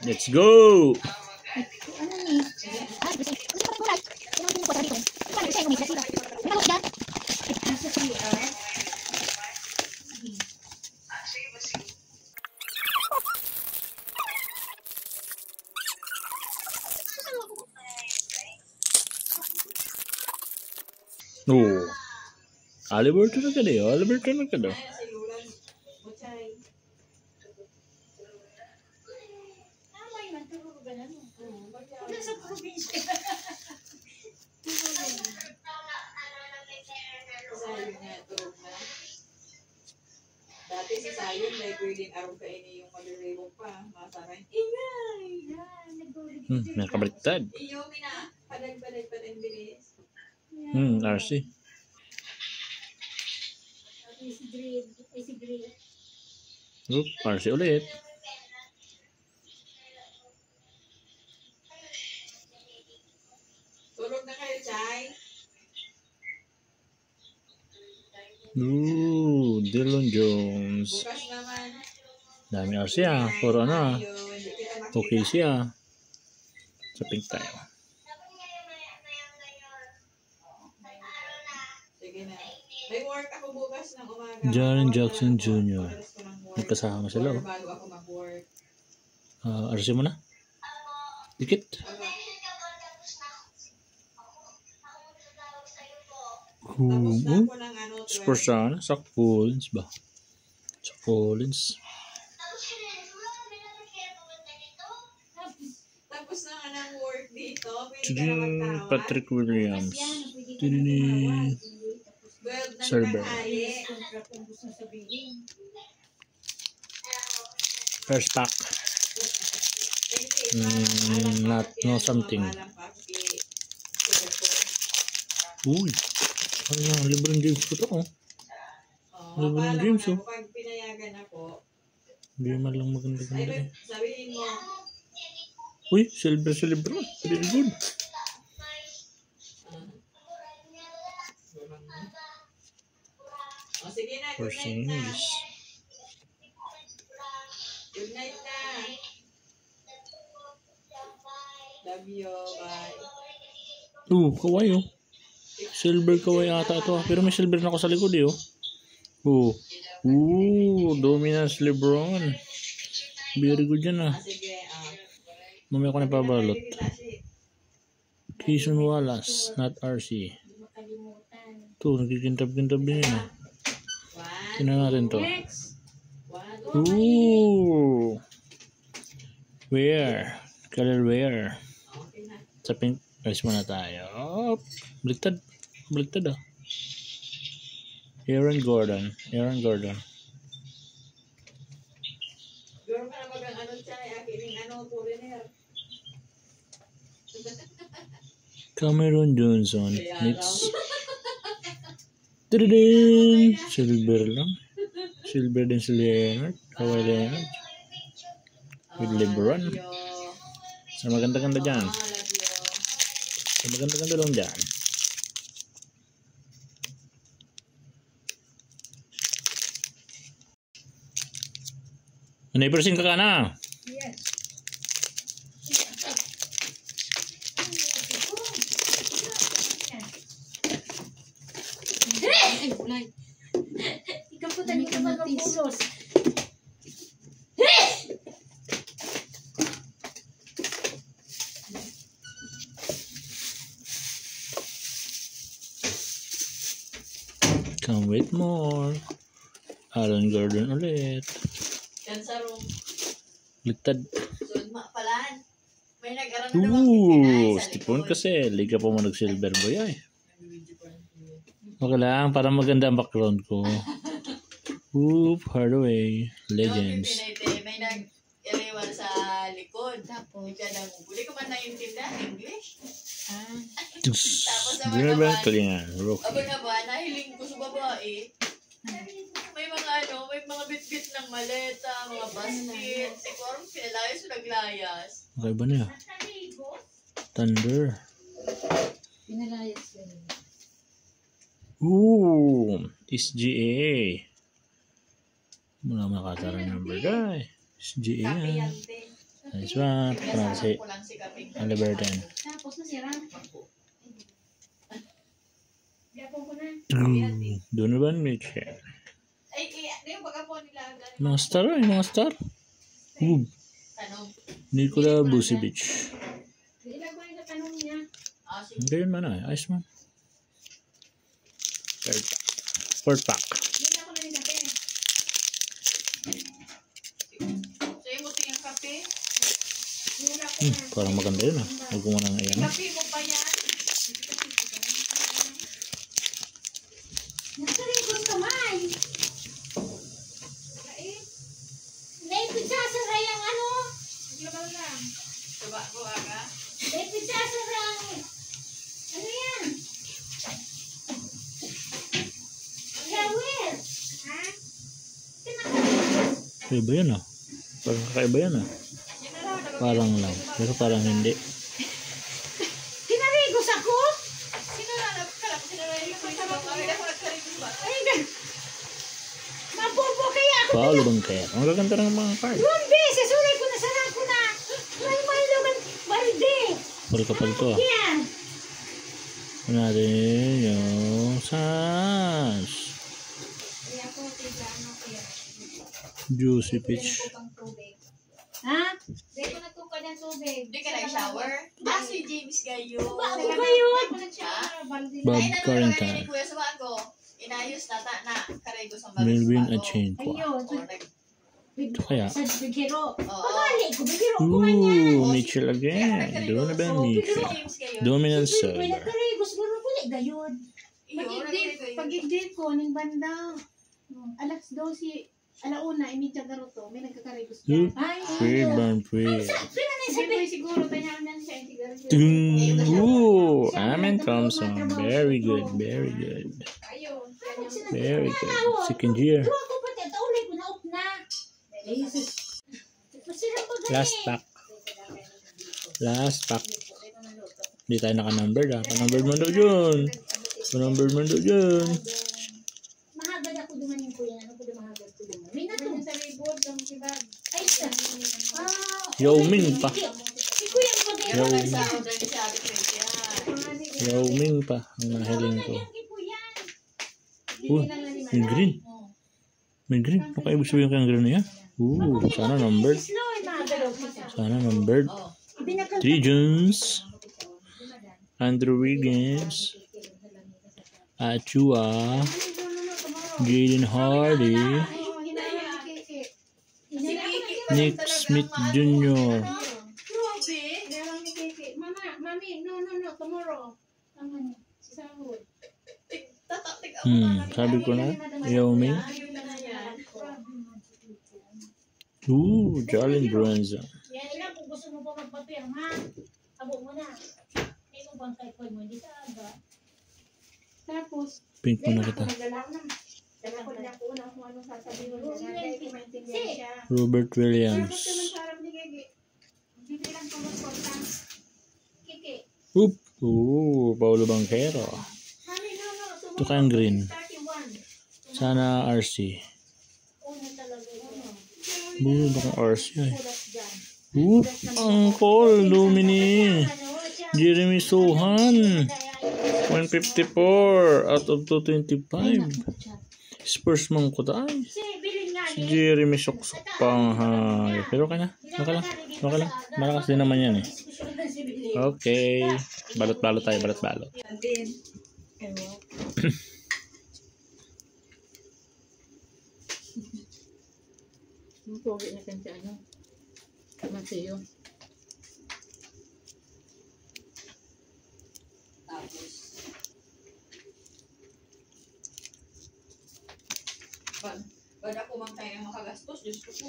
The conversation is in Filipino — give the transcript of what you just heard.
Let's go! Oh, Oliver talaga daw. Oliver talaga daw. Dati si Sayon, like willing araw kainin yung maliribong pa. Masaray. Ingay! Nakabaliktad. Iyo, mina. Palag-palag pa rin bilis. RC. RC ulit. Tulog na kayo, Chay? Dylan Jones. Bukas naman. Dami RC Puro Okay siya. Sa pink tayo. Sige na. May work ako bukas ng umaga. Jaren Jackson Jr. Nagkasama sila. Bago ako mag-work. RC mo na? Dikit. Spurs sana. Zach Collins ba? Zach Collins. Tapos na nga ng work dito. Patrick Williams. Server. First pack. No something. Uy. Ano yung LeBron James ko to, LeBron James, Pag pinayagan ako, hindi man lang maganda-ganda eh. Sabihin mo. Uy, silver si LeBron. Very good. Sige na, good night na. Good night na. Love you, bye. Kaway Silver kaway ata ito. Pero may silver na ako sa likod dominance LeBron. Very good yan Mamaya ko na pabalot. Kayson Wallace, not RC. Ito, nagkikintab-kintab din yan Tingnan natin to. Color wear. Sa pink. Guys, muna tayo. Baliktad Aaron Gordon. Girl ka na mag-ano Chay, aking foreigner. Cameron Johnson. It's silver lang. Silver din si Leonard. Kawhi Leonard. With LeBron. So maganda-ganda dyan. Maganda-ganda lang dyan. Neighborsin ka na? Yes. Ikaw po tayo ka mag-pulos. Come with more. Aaron Gordon ulit. Yan sa room. Liktad. Sudma palaan. May nag-aral na naman. Stipon kasi. Liga pa mo nag-silver boy Okay lang. Para maganda ang background ko. Hardaway. Legends. May nag-iriwan sa likod. Tapos. Hindi ko man naiintindihan English. Hindi ba kalingan? Aba nga ba, nahiling ko sa babae. May mga bit-bit ng maleta, mga basket. Siguro pinalayas o naglayas. Okay ba niya? Thunder. Pinalayas yun. SGA. Muna makatara number guy. SGA yan. Nice one. Para si Ko lang si Kaping. Oliver din. Tapos nasira. Gapon ko na. Donovan Mitchell. Ay, di yung baga po nila. Mga star ay, mga star. Tanong. Nikola Vucevic. Ilan ko yung tanong niya. Sige. Ganyan man ay. Ayos man. Third pack. Fourth pack. Hindi ako na rin kape. Sa'yo mo yung kape? Wala ko na. Parang maganda yun ah. Huwag ko muna nga yan. Kape mo pa yan? Nakarin ko kamay. May pizza sa rayang ano? Diba, buha ka? May pizza sa rayang. Ano yan? Shower. Ha? Kakaiba yan ah. Parang kakaiba yan ah. Parang lang. Pero parang hindi. Kinarigos ako? Sino na nagkalap? Sino na yung kasama ko? Ay, ako nagkarigos ba? Ay, mabobo kaya ako. Paolo Banquero. Ang gaganda ng mga card. 2 beses, ulit ko na, sarap ko na. May lugan, balde. Puro kapal to ah. Yan. Ano natin yung Sans. Kaya ako, tiga, ano kaya? Juicy Peach. Ha? Hindi ko natuka ng tubig. Hindi ka nag-shower? Si James kayo. Bago kayo. Bob Ay, nanonood Carrington. ni Kuya sa bago. Inayos na karigos ang Melvin bago. Achenqua. Ayun. Ito kaya? Sa bigiro. Oo. Pabali ko, bigiro ko man yan. Ooh, Mitchell again. Donovan Mitchell. James kayo. Dominant May server. nagkarigos, gano'n ko na gayod. Iyon, Pag-igdate ko, ning banda, alas 12, alauna, imidya garoto, may nagkakarigos Oop. dyan. Ay, Free burn free. Sino na Sabi sabi? siguro, tanyahan na siya, hindi Ooh, Amen Thompson. Very good, very good. Ayun. Very good. Second year. Tuwa ko pati, taulay ko na up na. Sino ba ganyan? Last pack. Last pack. Hindi tayo naka-numbered ah. Pa-numbered man daw dyan. Pa-numbered man daw dyan. Mahagad ako dumanin ko yan. Ano ko mahagad ko dumanin? May nato. Sa ribod, ang kibag. Ay, siya. Yao Ming pa. Si Kuya ang pag-iwan. Yao Ming. Nag-order ni si Ate Tricia. Yao Ming pa. Ang nahiling ko. Yan, kay Kuya. May green. May green. Ano kayo gusto yung green na yan? Ooh, sana numbered. Slow, mahagad ako. Sana numbered. Oh. Binakal. Trijuns. Andrew Wiggins. Achua. Jaden Hardy. Nick Smith Jr. Grabe. Mama, mami, no, tomorrow. Ang sahod. Tataktik ako na. Sabi ko na. Yao Ming. Ayun na yan. Ooh, Jalen Brunson. Yan lang, kung gusto mo pa magpapirma, abo mo na. May kung bang kay Koy mo, hindi ka aga. Tapos, Pink mo na kita. maglalak na. Dala ko na po na kung anong sasabihin mo. Dahil ko maintindihan siya. Robert Tapos Williams. naman sa harap ni Gigi. Hindi lang pumupunta. Kiki. Oop. Ooh, Paolo Banquero. Mami, no, Ito kayang green. 31. Sana RC. Una talaga yun. Bulo akong RC ay. Kulat dyan. Oop. Ang call. Lumini. Jeremy Sohan. 154 out of 225. Spurs mong ko tayo. Si, bilhin nga Si Jeremy Soksok pang hay. Pero okay na. Okay lang. Okay lang. Malakas din naman yan eh. Okay. Balot-balot tayo. Balot-balot. Ang pogi na kanta, ano? Mateo. Tapos. Ba't ako mang tayo makagastos? Diyos ko po.